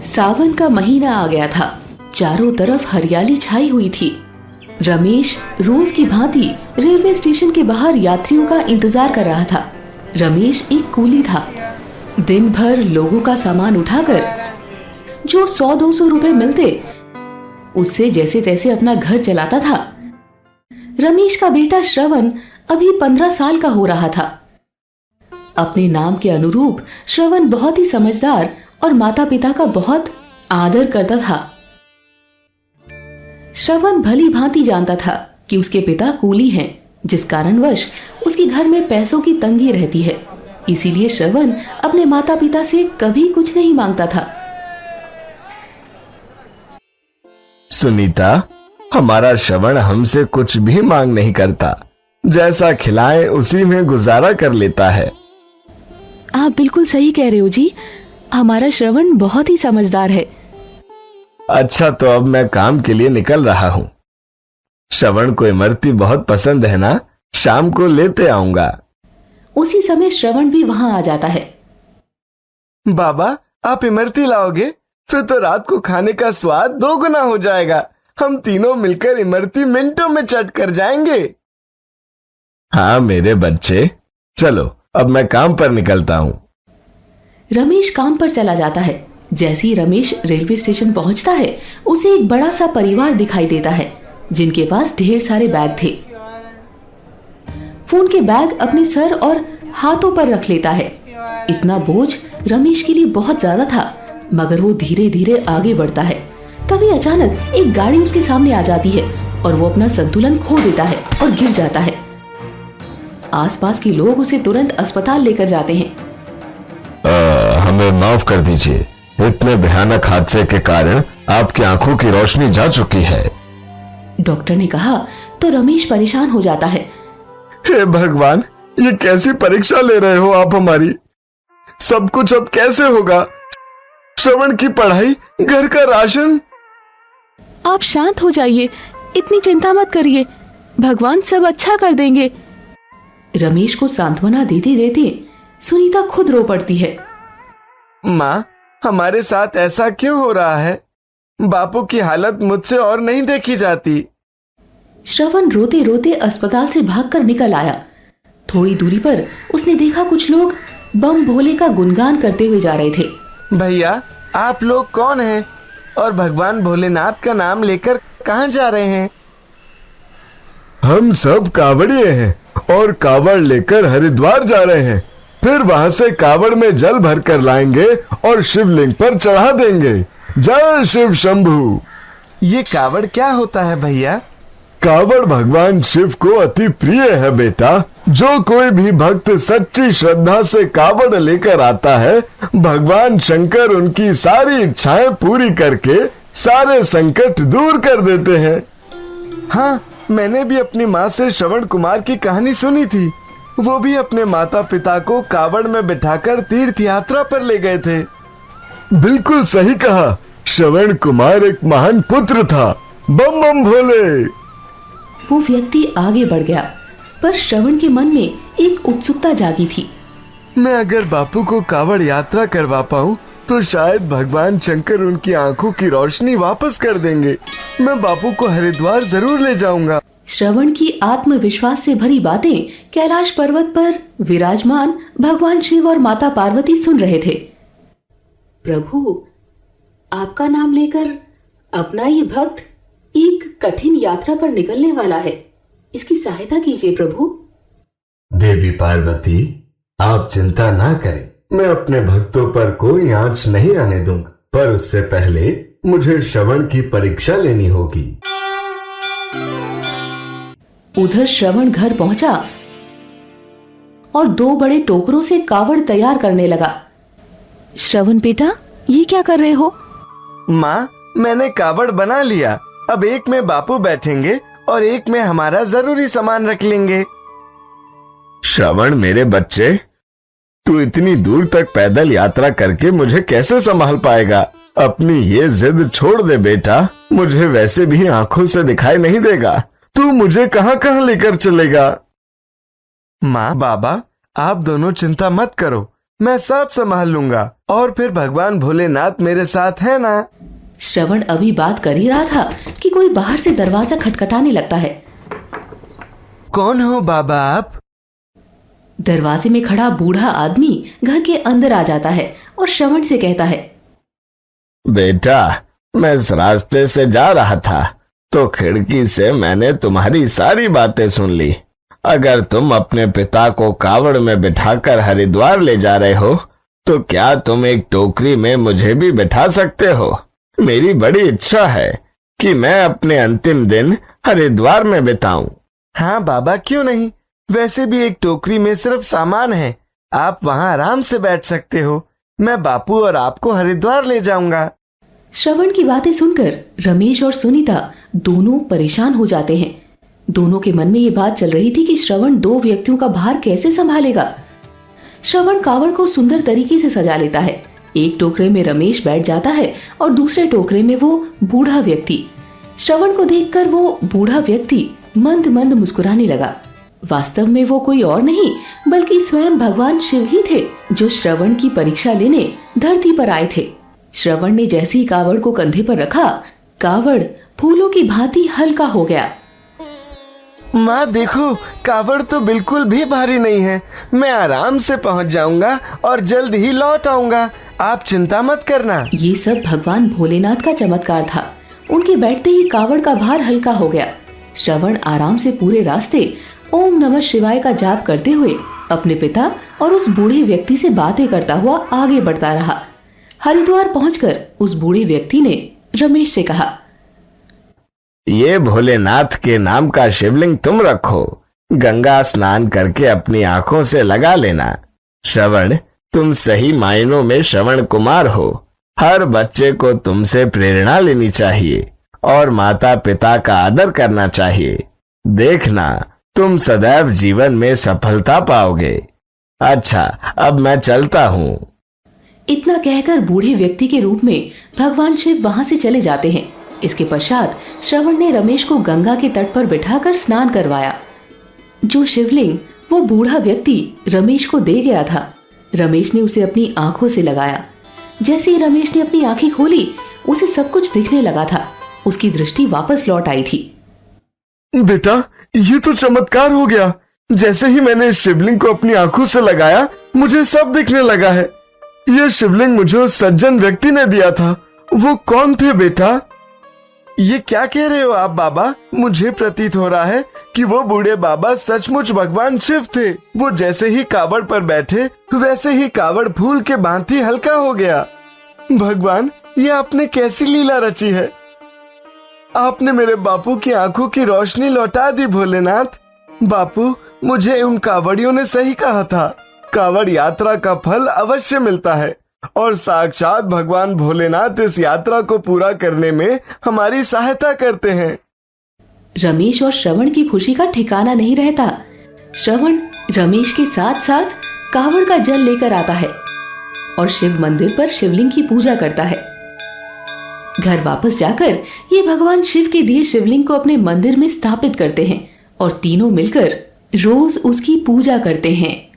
सावन का महीना आ गया था। चारों तरफ हरियाली छाई हुई थी। रमेश रोज की भांति रेलवे स्टेशन के बाहर यात्रियों का इंतजार कर रहा था। रमेश एक कूली था। दिन भर लोगों का सामान उठाकर जो 100-200 रुपए मिलते उससे जैसे तैसे अपना घर चलाता था। रमेश का बेटा श्रवण अभी 15 साल का हो रहा था। अपने नाम के अनुरूप श्रवण बहुत ही समझदार और माता पिता का बहुत आदर करता था। श्रवण भली भांति जानता था कि उसके पिता कूली हैं, जिस कारणवश उसके घर में पैसों की तंगी रहती है। इसीलिए श्रवण अपने माता पिता से कभी कुछ नहीं मांगता था। सुनीता, हमारा श्रवण हमसे कुछ भी मांग नहीं करता। जैसा खिलाए उसी में गुजारा कर लेता है। आप बिल्कुल सही कह रहे हो जी। हमारा श्रवण बहुत ही समझदार है। अच्छा, तो अब मैं काम के लिए निकल रहा हूँ। श्रवण को इमरती बहुत पसंद है ना, शाम को लेते आऊंगा। उसी समय श्रवण भी वहां आ जाता है। बाबा, आप इमरती लाओगे? फिर तो रात को खाने का स्वाद 2 गुना हो जाएगा। हम तीनों मिलकर इमरती मिनटों में चट कर जाएंगे। हाँ मेरे बच्चे, चलो अब मैं काम पर निकलता हूँ। रमेश काम पर चला जाता है। जैसे ही रमेश रेलवे स्टेशन पहुंचता है, उसे एक बड़ा सा परिवार दिखाई देता है, जिनके पास ढेर सारे बैग थे। वो उनके बैग अपने सर और हाथों पर रख लेता है। इतना बोझ रमेश के लिए बहुत ज्यादा था, मगर वो धीरे धीरे आगे बढ़ता है। तभी अचानक एक गाड़ी उसके सामने आ जाती है और वो अपना संतुलन खो देता है और गिर जाता है। आसपास के लोग उसे तुरंत अस्पताल लेकर जाते हैं। हमें माफ कर दीजिए, इतने भयानक हादसे के कारण आपकी आंखों की रोशनी जा चुकी है। डॉक्टर ने कहा तो रमेश परेशान हो जाता है। हे भगवान, ये कैसी परीक्षा ले रहे हो आप हमारी? सब कुछ अब कैसे होगा? श्रवण की पढ़ाई, घर का राशन। आप शांत हो जाइए, इतनी चिंता मत करिए, भगवान सब अच्छा कर देंगे। रमेश को सांत्वना देते देते सुनीता खुद रो पड़ती है। माँ, हमारे साथ ऐसा क्यों हो रहा है? बापू की हालत मुझसे और नहीं देखी जाती। श्रवण रोते रोते अस्पताल से भागकर निकल आया। थोड़ी दूरी पर उसने देखा कुछ लोग बम भोले का गुणगान करते हुए जा रहे थे। भैया, आप लोग कौन हैं और भगवान भोलेनाथ का नाम लेकर कहाँ जा रहे हैं? हम सब कावड़िए हैं और कावड़ लेकर हरिद्वार जा रहे हैं। फिर वहां से कावड़ में जल भर कर लाएंगे और शिवलिंग पर चढ़ा देंगे। जय शिव शंभू। ये कावड़ क्या होता है भैया? कावड़ भगवान शिव को अति प्रिय है बेटा। जो कोई भी भक्त सच्ची श्रद्धा से कावड़ लेकर आता है, भगवान शंकर उनकी सारी इच्छाएं पूरी करके सारे संकट दूर कर देते हैं। हाँ, मैंने भी अपनी माँ से श्रवण कुमार की कहानी सुनी थी। वो भी अपने माता पिता को कावड़ में बिठाकर तीर्थ यात्रा पर ले गए थे। बिल्कुल सही कहा। श्रवण कुमार एक महान पुत्र था। बम बम भोले। वो व्यक्ति आगे बढ़ गया, पर श्रवण के मन में एक उत्सुकता जागी थी। मैं अगर बापू को कावड़ यात्रा करवा पाऊं तो शायद भगवान शंकर उनकी आंखों की रोशनी वापस कर देंगे। मैं बापू को हरिद्वार जरूर ले जाऊंगा। श्रवण की आत्मविश्वास से भरी बातें कैलाश पर्वत पर विराजमान भगवान शिव और माता पार्वती सुन रहे थे। प्रभु, आपका नाम लेकर अपना ये भक्त एक कठिन यात्रा पर निकलने वाला है। इसकी सहायता कीजिए प्रभु। देवी पार्वती, आप चिंता ना करें। मैं अपने भक्तों पर कोई आंच नहीं आने दूंगा, पर उससे पहले मुझे श्रवण की परीक्षा लेनी होगी। उधर श्रवण घर पहुंचा और 2 बड़े टोकरों से कावड़ तैयार करने लगा। श्रवण बेटा, ये क्या कर रहे हो? माँ, मैंने कावड़ बना लिया। अब एक में बापू बैठेंगे और एक में हमारा जरूरी सामान रख लेंगे। श्रवण मेरे बच्चे, तू इतनी दूर तक पैदल यात्रा करके मुझे कैसे संभाल पाएगा? अपनी ये जिद छोड़ दे बेटा। मुझे वैसे भी आंखों से दिखाई नहीं देगा। तू मुझे कहां कहां लेकर चलेगा? माँ, बाबा, आप दोनों चिंता मत करो, मैं सब संभाल लूंगा और फिर भगवान भोलेनाथ मेरे साथ है ना। श्रवण अभी बात कर ही रहा था कि कोई बाहर से दरवाजा खटखटाने लगता है। कौन हो बाबा आप? दरवाजे में खड़ा बूढ़ा आदमी घर के अंदर आ जाता है और श्रवण से कहता है, बेटा, मैं इस रास्ते से जा रहा था तो खिड़की से मैंने तुम्हारी सारी बातें सुन ली। अगर तुम अपने पिता को कावड़ में बिठाकर हरिद्वार ले जा रहे हो तो क्या तुम एक टोकरी में मुझे भी बिठा सकते हो? मेरी बड़ी इच्छा है कि मैं अपने अंतिम दिन हरिद्वार में बिताऊं। हाँ बाबा, क्यों नहीं। वैसे भी एक टोकरी में सिर्फ सामान है, आप वहाँ आराम से बैठ सकते हो। मैं बापू और आपको हरिद्वार ले जाऊंगा। श्रवण की बातें सुनकर रमेश और सुनीता दोनों परेशान हो जाते हैं। दोनों के मन में ये बात चल रही थी कि श्रवण 2 व्यक्तियों का भार कैसे संभालेगा। श्रवण कावड़ को सुंदर तरीके से सजा लेता है। एक टोकरे में रमेश बैठ जाता है और दूसरे टोकरे में वो बूढ़ा व्यक्ति। श्रवण को देखकर वो बूढ़ा व्यक्ति मंद मंद मुस्कुराने लगा। वास्तव में वो कोई और नहीं बल्कि स्वयं भगवान शिव ही थे, जो श्रवण की परीक्षा लेने धरती पर आए थे। श्रवण ने जैसे ही कावड़ को कंधे पर रखा, कावड़ फूलों की भांति हल्का हो गया। माँ देखो, कावड़ तो बिल्कुल भी भारी नहीं है। मैं आराम से पहुँच जाऊंगा और जल्द ही लौट आऊंगा। आप चिंता मत करना। ये सब भगवान भोलेनाथ का चमत्कार था। उनके बैठते ही कावड़ का भार हल्का हो गया। श्रवण आराम से पूरे रास्ते ओम नमः शिवाय का जाप करते हुए अपने पिता और उस बूढ़े व्यक्ति से बातें करता हुआ आगे बढ़ता रहा। हरिद्वार पहुंचकर उस बूढ़े व्यक्ति ने रमेश से कहा, ये भोलेनाथ के नाम का शिवलिंग तुम रखो, गंगा स्नान करके अपनी आंखों से लगा लेना। श्रवण, तुम सही मायनों में श्रवण कुमार हो। हर बच्चे को तुमसे प्रेरणा लेनी चाहिए और माता पिता का आदर करना चाहिए। देखना, तुम सदैव जीवन में सफलता पाओगे। अच्छा, अब मैं चलता हूँ। इतना कहकर बूढ़े व्यक्ति के रूप में भगवान शिव वहां से चले जाते हैं। इसके पश्चात श्रवण ने रमेश को गंगा के तट पर बिठाकर स्नान करवाया। जो शिवलिंग वो बूढ़ा व्यक्ति रमेश को दे गया था, रमेश ने उसे अपनी आंखों से लगाया। जैसे ही रमेश ने अपनी आंखें खोली, उसे सब कुछ दिखने लगा था। उसकी दृष्टि वापस लौट आई थी। बेटा, ये तो चमत्कार हो गया। जैसे ही मैंने इस शिवलिंग को अपनी आंखों से लगाया, मुझे सब दिखने लगा है। यह शिवलिंग मुझे उस सज्जन व्यक्ति ने दिया था। वो कौन थे बेटा? ये क्या कह रहे हो आप बाबा? मुझे प्रतीत हो रहा है कि वो बूढ़े बाबा सचमुच भगवान शिव थे। वो जैसे ही कावड़ पर बैठे, वैसे ही कावड़ फूल के भांति हल्का हो गया। भगवान, ये आपने कैसी लीला रची है? आपने मेरे बापू की आंखों की रोशनी लौटा दी भोलेनाथ। बापू, मुझे उन कावड़ियों ने सही कहा था। कावड़ यात्रा का फल अवश्य मिलता है और साक्षात भगवान भोलेनाथ इस यात्रा को पूरा करने में हमारी सहायता करते हैं। रमेश और श्रवण की खुशी का ठिकाना नहीं रहता। श्रवण रमेश के साथ साथ कावड़ का जल लेकर आता है और शिव मंदिर पर शिवलिंग की पूजा करता है। घर वापस जाकर ये भगवान शिव के दिए शिवलिंग को अपने मंदिर में स्थापित करते हैं और तीनों मिलकर रोज उसकी पूजा करते हैं।